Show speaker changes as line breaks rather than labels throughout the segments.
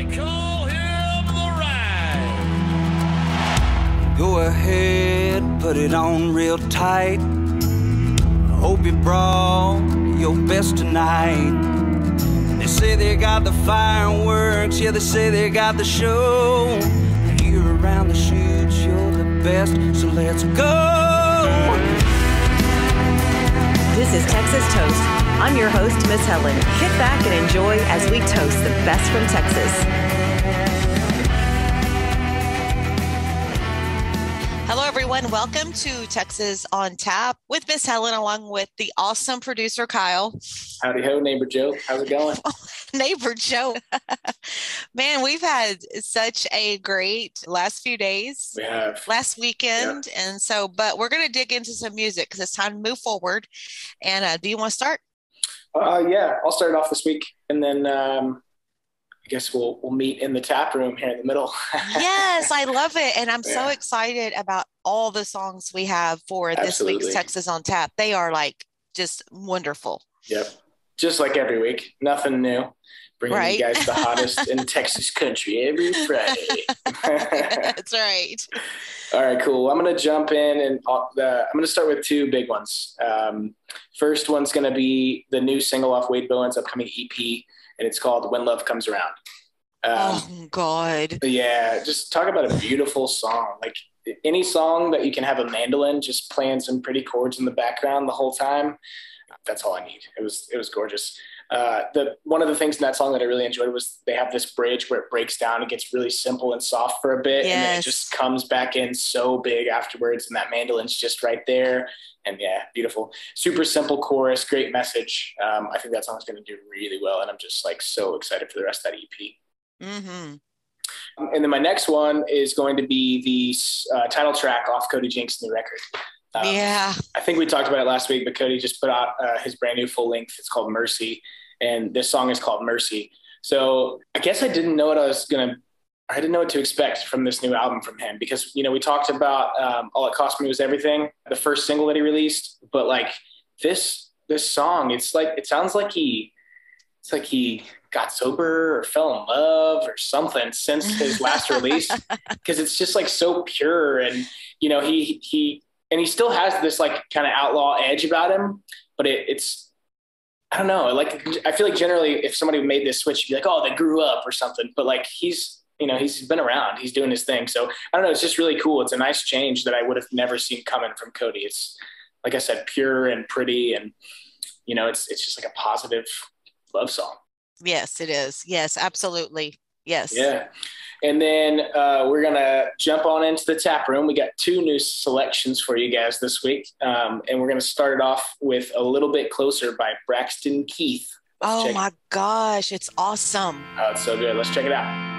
They call him the Rag.
Go ahead, put it on real tight. Hope you brought your best tonight. They say they got the fireworks, yeah, they say they got the show. You're around the shoots, you're the best, so let's go.
This is Texas Toast. I'm your host, Miss Helen. Kick back and enjoy as we toast the best from Texas.
Hello, everyone. Welcome to Texas on Tap with Miss Helen, along with the awesome producer, Kyle.
Howdy ho, neighbor Joe. How's it going?
Neighbor Joe. Man, we've had such a great last few days.
We have.
Last weekend.
Yeah.
And so, but we're going to dig into some music because it's time to move forward. And do you want to start?
Yeah, I'll start off this week. And then I guess we'll meet in the tap room here in the middle.
Yes, I love it. And I'm so excited about all the songs we have for this week's Texas on Tap. They are like just wonderful.
Yep. Just like every week. Nothing new. Bringing you guys the hottest in Texas country every Friday.
That's right.
All right, cool. I'm going to jump in and I'm going to start with two big ones. First one's going to be the new single off Wade Bowen's upcoming EP, and it's called When Love Comes Around.
Oh, God.
Yeah, just talk about a beautiful song. Like any song that you can have a mandolin just playing some pretty chords in the background the whole time. That's all I need. It was gorgeous. One of the things in that song that I really enjoyed was they have this bridge where it breaks down and gets really simple and soft for a bit.
Yes.
And then it just comes back in so big afterwards. And that mandolin's just right there. And yeah, beautiful, super simple chorus, great message. I think that song's going to do really well. And I'm just like so excited for the rest of that EP.
Mm-hmm.
And then my next one is going to be the title track off Cody Jinks' new record.
Yeah.
I think we talked about it last week, but Cody just put out his brand new full length. It's called Mercy. And this song is called Mercy. So I guess I didn't know what I didn't know what to expect from this new album from him because, you know, we talked about All It Cost Me Was Everything, the first single that he released. But like this song, it sounds like he got sober or fell in love or something since his last release. Cause it's just like so pure. And, you know, he still has this like kind of outlaw edge about him, but it's, I don't know. Like, I feel like generally if somebody made this switch, you'd be like, oh, they grew up or something. But like, he's been around, he's doing his thing. So I don't know. It's just really cool. It's a nice change that I would have never seen coming from Cody. It's like I said, pure and pretty. And, you know, it's just like a positive love song.
Yes, it is. Yes, absolutely. Yes.
Yeah. And then we're going to jump on into the tap room. We got two new selections for you guys this week. And we're going to start it off with A Little Bit Closer by Braxton Keith.
Oh my gosh. It's awesome.
Oh, it's so good. Let's check it out.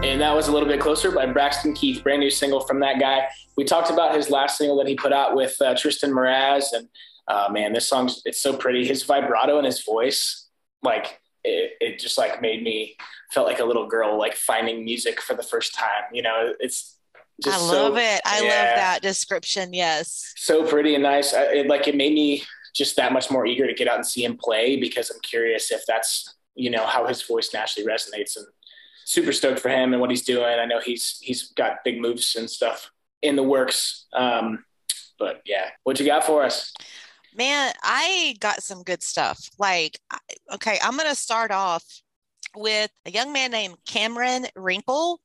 And that was A Little Bit Closer by Braxton Keith, brand new single from that guy. We talked about his last single that he put out with Tristan Mraz. And man, this song, it's so pretty. His vibrato and his voice, like it just like made me felt like a little girl, like finding music for the first time. You know, it's just
I love it. I love that description. Yes.
So pretty and nice. It made me just that much more eager to get out and see him play, because I'm curious if that's, you know, how his voice naturally resonates, and super stoked for him and what he's doing. I know he's got big moves and stuff in the works. But yeah, what you got for us?
Man, I got some good stuff. Like, okay, I'm going to start off with a young man named Cameron Wrinkle.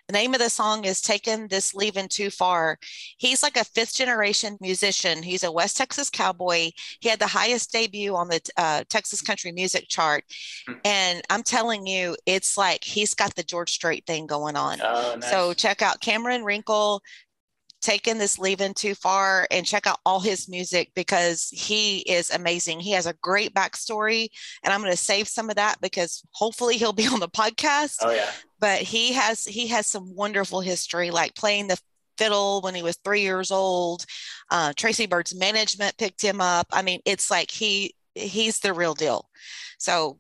The name of the song is Taken This Leaving Too Far. He's like a fifth generation musician. He's a West Texas cowboy. He had the highest debut on the Texas country music chart. And I'm telling you, it's like he's got the George Strait thing going on.
Oh, nice.
So check out Cameron Wrinkle, Taken This Leaving Too Far, and check out all his music, because he is amazing. He has a great backstory, and I'm going to save some of that because hopefully he'll be on the podcast.
Oh yeah.
But he has some wonderful history, like playing the fiddle when he was 3 years old. Tracy Bird's management picked him up. I mean, it's like he's the real deal. So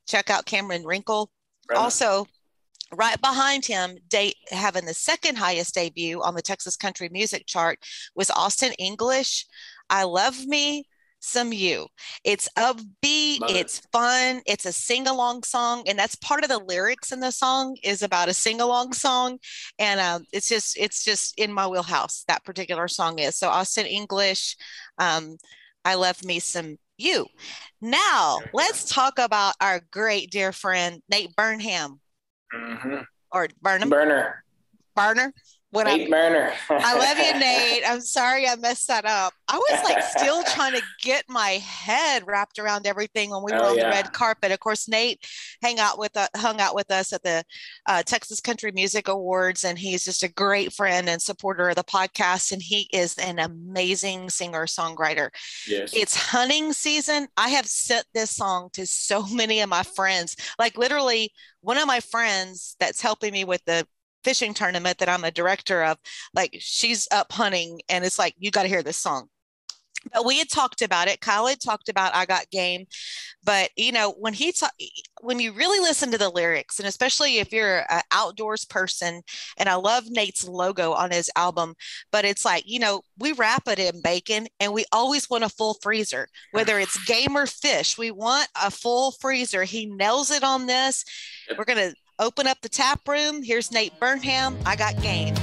check out Cameron Wrinkle.
Right.
Also, right behind him, having the second highest debut on the Texas country music chart, was Austin English. I Love Me Some You. It's upbeat, it's fun, it's a sing-along song, and that's part of the lyrics in the song, is about a sing-along song. And it's just in my wheelhouse, that particular song is. So Austin English, I Love Me Some You. Now let's talk about our great dear friend Nate Burnham.
Mm-hmm.
Or Burnham.
Burner.
Nate
Burner.
I love you, Nate. I'm sorry I messed that up. I was like still trying to get my head wrapped around everything when we were on the red carpet. Of course, Nate hung out with us at the Texas Country Music Awards, and he's just a great friend and supporter of the podcast. And he is an amazing singer-songwriter.
Yes.
It's hunting season. I have sent this song to so many of my friends. Like literally, one of my friends that's helping me with the fishing tournament that I'm a director of, like she's up hunting, and it's like, you got to hear this song. But we had talked about it. Kyle had talked about I Got Game. But, you know, when you really listen to the lyrics, and especially if you're an outdoors person, and I love Nate's logo on his album, but it's like, you know, we wrap it in bacon and we always want a full freezer, whether it's game or fish. We want a full freezer. He nails it on this. We're going to open up the tap room. Here's Nate Burnham. I Got Game.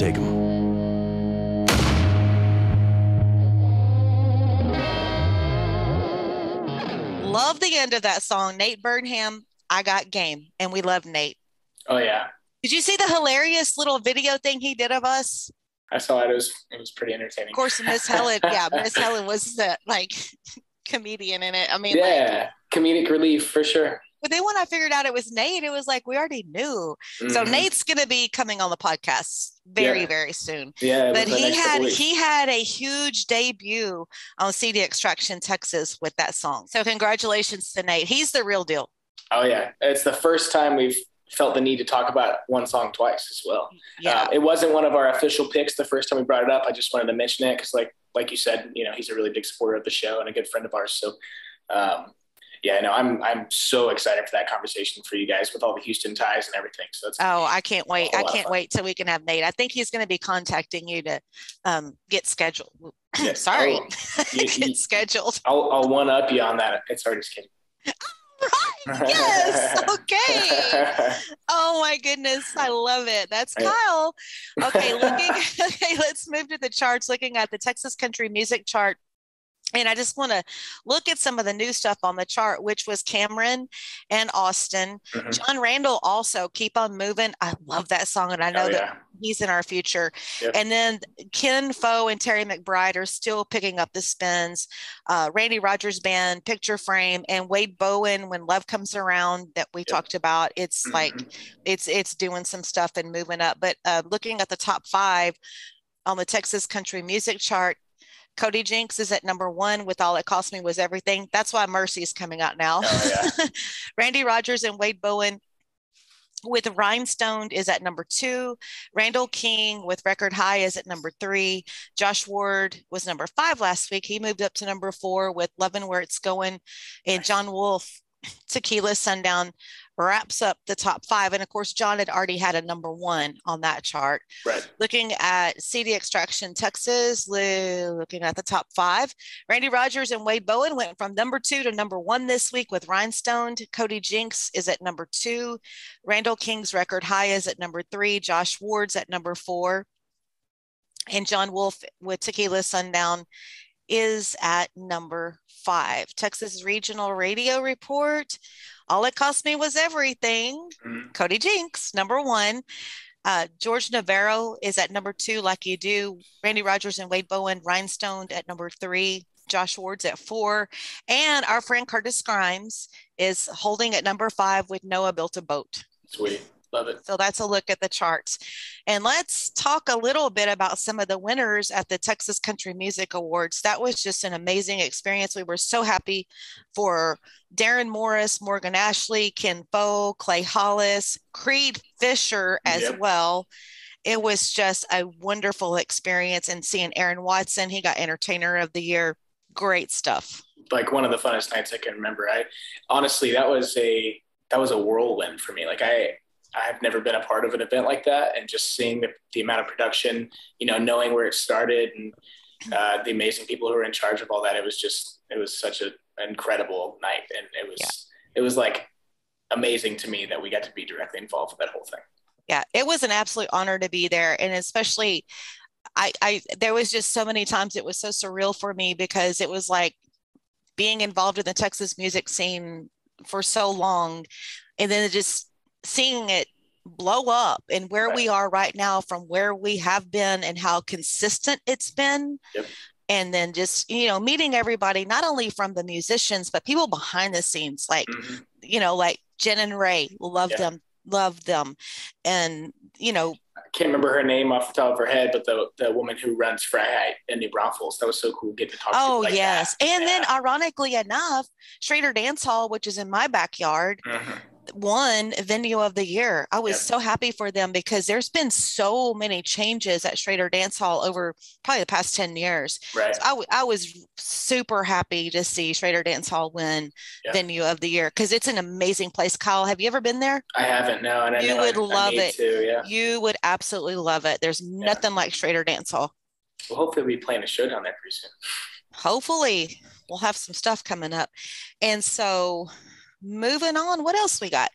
take him.
Love the end of that song. Nate Burnham, I Got Game. And we love Nate.
Oh, yeah.
Did you see the hilarious little video thing he did of us?
I saw it. It was pretty entertaining.
Of course, Miss Helen. Yeah, Miss Helen was the comedian in it. I mean,
comedic relief for sure.
But then when I figured out it was Nate, it was like we already knew. Mm-hmm. So Nate's going to be coming on the podcast very soon.
Yeah,
but he had a huge debut on CD Extraction Texas with that song. So congratulations to Nate. He's the real deal.
Oh yeah, it's the first time we've felt the need to talk about one song twice as well. Yeah, it wasn't one of our official picks the first time we brought it up. I just wanted to mention it because, like you said, he's a really big supporter of the show and a good friend of ours. So. I'm so excited for that conversation for you guys with all the Houston ties and everything. So
I can't wait. I can't wait till we can have Nate. I think he's going to be contacting you to get scheduled. Yeah. Sorry, get scheduled.
I'll one up you on that. It's already scheduled.
Right. Yes. Okay. Oh my goodness. I love it. That's Kyle. Okay. Let's move to the charts. Looking at the Texas Country Music Chart. And I just want to look at some of the new stuff on the chart, which was Cameron and Austin. Mm-hmm. John Randall also, Keep on Moving. I love that song, and I know that he's in our future. Yep. And then Ken Foe and Terry McBride are still picking up the spins. Randy Rogers Band, Picture Frame, and Wade Bowen, When Love Comes Around, that we talked about. It's it's doing some stuff and moving up. But looking at the top 5 on the Texas Country Music Chart, Cody Jinks is at number 1 with All It Cost Me Was Everything. That's why Mercy is coming out now. Oh, yeah. Randy Rogers and Wade Bowen with Rhinestone is at number 2. Randall King with Record High is at number 3. Josh Ward was number 5 last week. He moved up to number 4 with Lovin' Where It's Going. And John Wolfe, Tequila Sundown, wraps up the top 5. And of course, John had already had a number 1 on that chart. Right. Looking at CD Extraction Texas, looking at the top 5, Randy Rogers and Wade Bowen went from number 2 to number 1 this week with Rhinestone. Cody Jinks is at number 2. Randall King's Record High is at number 3. Josh Ward's at number 4. And John Wolfe with Tequila Sundown is at number 5. Texas Regional Radio Report. All It Cost Me Was Everything. Cody Jinks, number 1. George Navarro is at number 2, Like You Do. Randy Rogers and Wade Bowen, Rhinestone at number 3. Josh Ward's at 4. And our friend Curtis Grimes is holding at number 5 with Noah Built a Boat.
Sweet. Love it.
So that's a look at the charts. And let's talk a little bit about some of the winners at the Texas Country Music Awards. That was just an amazing experience. We were so happy for Darren Morris, Morgan Ashley, Ken Foe, Clay Hollis, Creed Fisher as well. It was just a wonderful experience. And seeing Aaron Watson, he got Entertainer of the Year. Great stuff.
Like one of the funnest nights I can remember. Honestly, that was a whirlwind for me. I've never been a part of an event like that, and just seeing the amount of production, knowing where it started and the amazing people who were in charge of all that. It was such an incredible night. And it was like amazing to me that we got to be directly involved with that whole thing.
Yeah, it was an absolute honor to be there. And especially there was just so many times it was so surreal for me, because it was like being involved in the Texas music scene for so long, and then just seeing it blow up and where we are right now from where we have been and how consistent it's been. Yep. And then just, meeting everybody, not only from the musicians, but people behind the scenes, like, like Jen and Ray, love them. And,
I can't remember her name off the top of her head, but the woman who runs Freiheit in New Braunfels, that was so cool getting to talk to people like that.
And then ironically enough, Schrader Dance Hall, which is in my backyard, won Venue of the Year. I was so happy for them, because there's been so many changes at Schrader Dance Hall over probably the past 10 years. Right. So I was super happy to see Schrader Dance Hall win Venue of the Year, because it's an amazing place. Kyle, have you ever been there?
I haven't, no. And
you would love it.
To,
You would absolutely love it. There's nothing like Schrader Dance Hall.
Well, hopefully we'll be playing a show down there pretty soon.
Hopefully we'll have some stuff coming up. And so moving on, what else we got?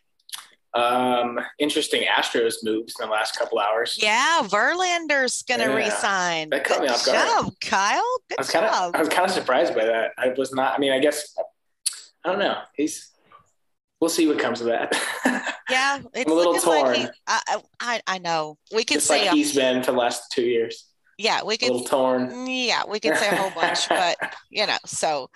Interesting Astros moves in the last couple hours.
Yeah, Verlander's gonna resign.
That caught me off guard.
Good job, Kyle. Good job.
I was kind of surprised by that. I was not. I mean, I guess I don't know. We'll see what comes of that.
Yeah, it's
I'm a little torn.
Like I know. We could
just
say
like he's been for the last 2 years.
Yeah, we could.
A little torn.
Yeah, we could say a whole bunch, but so.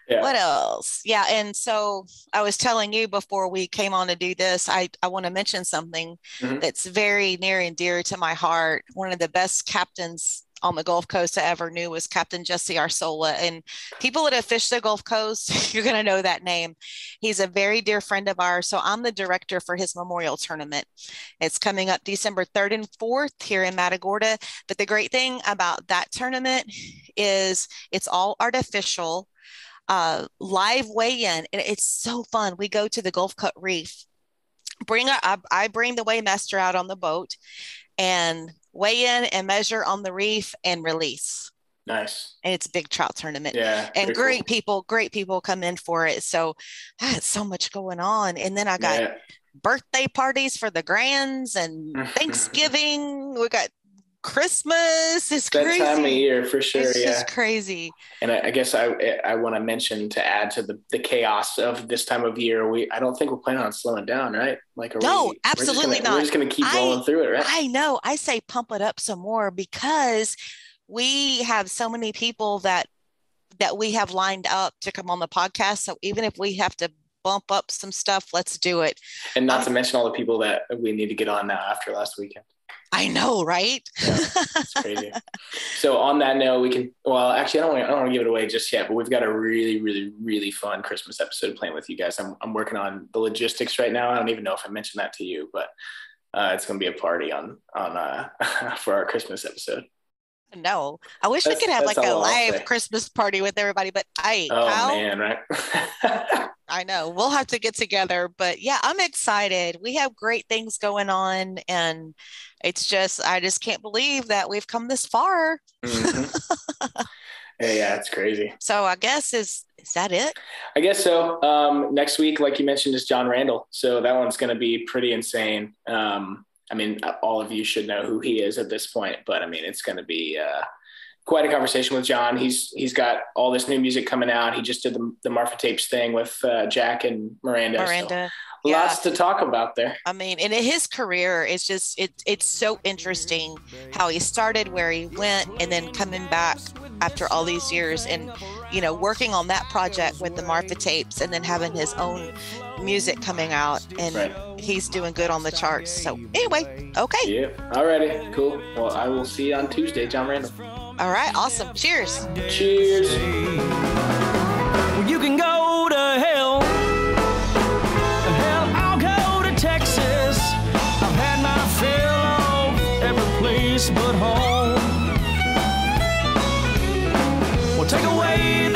Yeah. What else? Yeah. And so I was telling you before we came on to do this, I want to mention something that's very near and dear to my heart. One of the best captains on the Gulf Coast I ever knew was Captain Jesse Arsola. And people that have fished the Gulf Coast, you're going to know that name. He's a very dear friend of ours. So I'm the director for his memorial tournament. It's coming up December 3rd and 4th here in Matagorda. But the great thing about that tournament is it's all artificial. Live weigh-in, and it's so fun. We go to the Gulf Cut Reef. I bring the weighmaster out on the boat and weigh in and measure on the reef and release.
Nice.
And it's a big trout tournament.
Yeah.
And great people come in for it. So I had so much going on. And then I got birthday parties for the grands and Thanksgiving. We got Christmas. It's crazy.
That time of year for sure.
It's just crazy.
And I guess I want to mention, to add to the chaos of this time of year, I don't think we're planning on slowing down, right? Like,
absolutely not.
We're just going to keep rolling through it, right?
I know. I say pump it up some more, because we have so many people that we have lined up to come on the podcast. So even if we have to bump up some stuff, let's do it.
And not to mention all the people that we need to get on now after last weekend.
I know, right?
Yeah, it's crazy. So on that note, actually, I don't want to give it away just yet, but we've got a really, really, really fun Christmas episode planned with you guys. I'm working on the logistics right now. I don't even know if I mentioned that to you, but it's going to be a party on for our Christmas episode.
No, I wish we could have like a live Christmas party with everybody, but
man, right?
I know we'll have to get together, but yeah, I'm excited. We have great things going on, and it's just, I just can't believe that we've come this far.
Mm-hmm. Yeah, it's crazy.
So I guess is that it?
I guess so. Next week, like you mentioned, is John Randall. So that one's going to be pretty insane. I mean, all of you should know who he is at this point, but I mean, it's going to be quite a conversation with John. He's got all this new music coming out. He just did the Marfa Tapes thing with Jack and Miranda. So lots to talk about there.
I mean, and his career is just, it's so interesting how he started, where he went, and then coming back after all these years and, working on that project with the Marfa Tapes, and then having his own music coming out, and he's doing good on the charts. So anyway, okay.
Yeah. Alrighty. Cool. Well, I will see you on Tuesday, John Randall.
All right. Awesome. Cheers.
Cheers.
Well, you can go to hell. Hell, I'll go to Texas. I've had my fill of every place but home. Well, take away